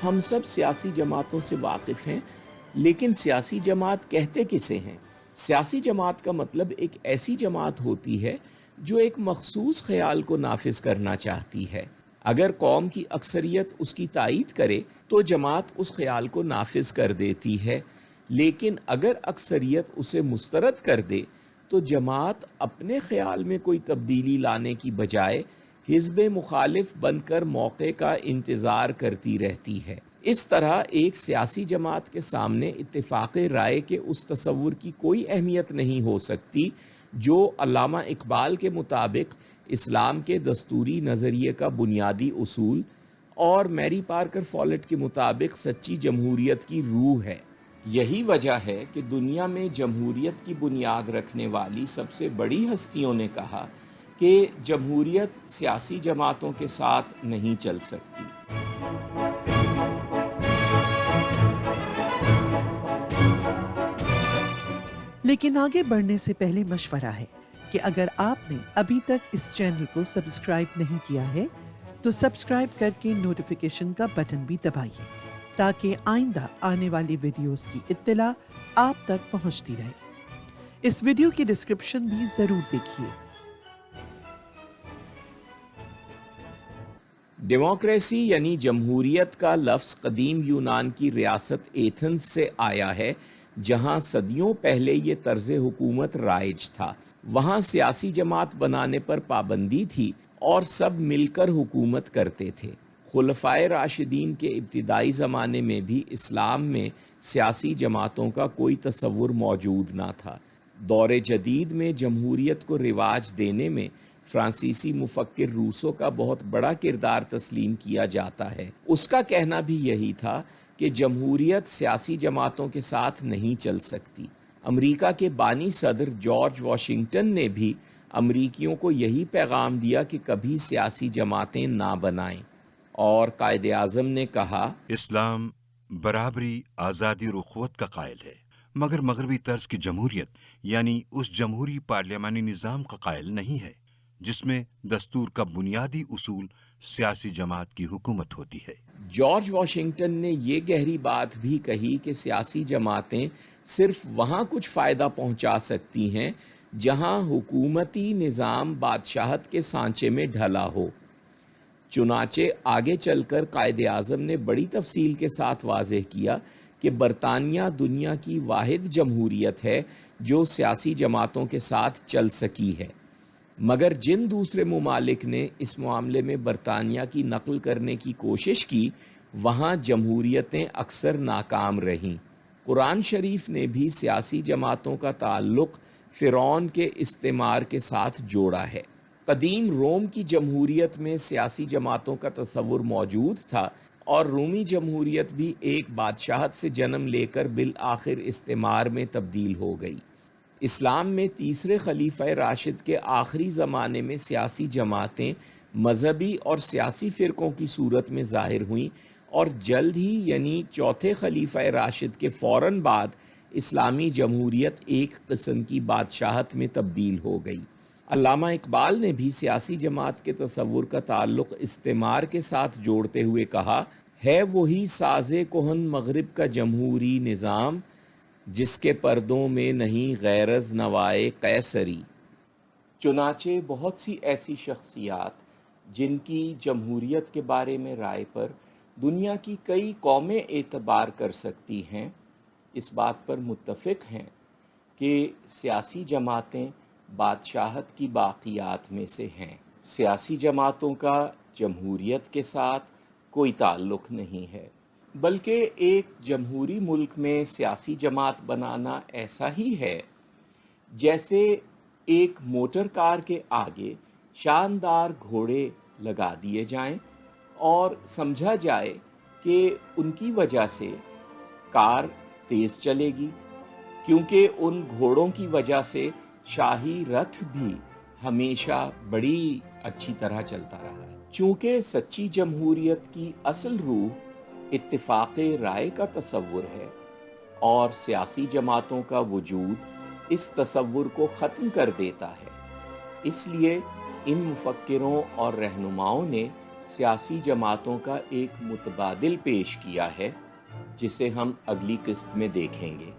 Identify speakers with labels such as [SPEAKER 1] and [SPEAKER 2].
[SPEAKER 1] ہم سب سیاسی جماعتوں سے واقف ہیں، لیکن سیاسی جماعت کہتے کسے ہیں؟ سیاسی جماعت کا مطلب ایک ایسی جماعت ہوتی ہے جو ایک مخصوص خیال کو نافذ کرنا چاہتی ہے۔ اگر قوم کی اکثریت اس کی تائید کرے تو جماعت اس خیال کو نافذ کر دیتی ہے، لیکن اگر اکثریت اسے مسترد کر دے تو جماعت اپنے خیال میں کوئی تبدیلی لانے کی بجائے حزب مخالف بن کر موقع کا انتظار کرتی رہتی ہے۔ اس طرح ایک سیاسی جماعت کے سامنے اتفاق رائے کے اس تصور کی کوئی اہمیت نہیں ہو سکتی جو علامہ اقبال کے مطابق اسلام کے دستوری نظریے کا بنیادی اصول اور میری پارکر فالٹ کے مطابق سچی جمہوریت کی روح ہے۔ یہی وجہ ہے کہ دنیا میں جمہوریت کی بنیاد رکھنے والی سب سے بڑی ہستیوں نے کہا کہ جمہوریت سیاسی جماعتوں کے ساتھ نہیں چل سکتی۔
[SPEAKER 2] لیکن آگے بڑھنے سے پہلے مشورہ ہے کہ اگر آپ نے ابھی تک اس چینل کو سبسکرائب نہیں کیا ہے تو سبسکرائب کر کے نوٹیفیکیشن کا بٹن بھی دبائیے تاکہ آئندہ آنے والی ویڈیوز کی اطلاع آپ تک پہنچتی رہے۔ اس ویڈیو کی ڈسکرپشن بھی ضرور دیکھیے۔
[SPEAKER 1] ڈیموکریسی یعنی جمہوریت کا لفظ قدیم یونان کی ریاست ایتھنز سے آیا ہے، جہاں صدیوں پہلے یہ طرز حکومت رائج تھا۔ وہاں سیاسی جماعت بنانے پر پابندی تھی اور سب مل کر حکومت کرتے تھے۔ خلفائے راشدین کے ابتدائی زمانے میں بھی اسلام میں سیاسی جماعتوں کا کوئی تصور موجود نہ تھا۔ دور جدید میں جمہوریت کو رواج دینے میں فرانسیسی مفکر روسو کا بہت بڑا کردار تسلیم کیا جاتا ہے۔ اس کا کہنا بھی یہی تھا کہ جمہوریت سیاسی جماعتوں کے ساتھ نہیں چل سکتی۔ امریکہ کے بانی صدر جارج واشنگٹن نے بھی امریکیوں کو یہی پیغام دیا کہ کبھی سیاسی جماعتیں نہ بنائیں، اور قائد اعظم نے کہا،
[SPEAKER 3] اسلام برابری، آزادی اور اخوت کا قائل ہے، مگر مغربی طرز کی جمہوریت یعنی اس جمہوری پارلیمانی نظام کا قائل نہیں ہے جس میں دستور کا بنیادی اصول سیاسی جماعت کی حکومت ہوتی ہے۔
[SPEAKER 1] جارج واشنگٹن نے یہ گہری بات بھی کہی کہ سیاسی جماعتیں صرف وہاں کچھ فائدہ پہنچا سکتی ہیں جہاں حکومتی نظام بادشاہت کے سانچے میں ڈھلا ہو۔ چنانچہ آگے چل کر قائد اعظم نے بڑی تفصیل کے ساتھ واضح کیا کہ برطانیہ دنیا کی واحد جمہوریت ہے جو سیاسی جماعتوں کے ساتھ چل سکی ہے، مگر جن دوسرے ممالک نے اس معاملے میں برطانیہ کی نقل کرنے کی کوشش کی وہاں جمہوریتیں اکثر ناکام رہیں۔ قرآن شریف نے بھی سیاسی جماعتوں کا تعلق فرعون کے استعمار کے ساتھ جوڑا ہے۔ قدیم روم کی جمہوریت میں سیاسی جماعتوں کا تصور موجود تھا، اور رومی جمہوریت بھی ایک بادشاہت سے جنم لے کر بالآخر استعمار میں تبدیل ہو گئی۔ اسلام میں تیسرے خلیفہ راشد کے آخری زمانے میں سیاسی جماعتیں مذہبی اور سیاسی فرقوں کی صورت میں ظاہر ہوئیں، اور جلد ہی یعنی چوتھے خلیفہ راشد کے فوراً بعد اسلامی جمہوریت ایک قسم کی بادشاہت میں تبدیل ہو گئی۔ علامہ اقبال نے بھی سیاسی جماعت کے تصور کا تعلق استعمار کے ساتھ جوڑتے ہوئے کہا، ہے وہی ساز کہن مغرب کا جمہوری نظام جس کے پردوں میں نہیں غیرز نوائے قیصری۔ چنانچہ بہت سی ایسی شخصیات جن کی جمہوریت کے بارے میں رائے پر دنیا کی کئی قومیں اعتبار کر سکتی ہیں، اس بات پر متفق ہیں کہ سیاسی جماعتیں بادشاہت کی باقیات میں سے ہیں۔ سیاسی جماعتوں کا جمہوریت کے ساتھ کوئی تعلق نہیں ہے، بلکہ ایک جمہوری ملک میں سیاسی جماعت بنانا ایسا ہی ہے جیسے ایک موٹر کار کے آگے شاندار گھوڑے لگا دیے جائیں اور سمجھا جائے کہ ان کی وجہ سے کار تیز چلے گی، کیونکہ ان گھوڑوں کی وجہ سے شاہی رتھ بھی ہمیشہ بڑی اچھی طرح چلتا رہا ہے۔ چونکہ سچی جمہوریت کی اصل روح اتفاق رائے کا تصور ہے اور سیاسی جماعتوں کا وجود اس تصور کو ختم کر دیتا ہے، اس لیے ان مفکروں اور رہنماؤں نے سیاسی جماعتوں کا ایک متبادل پیش کیا ہے جسے ہم اگلی قسط میں دیکھیں گے۔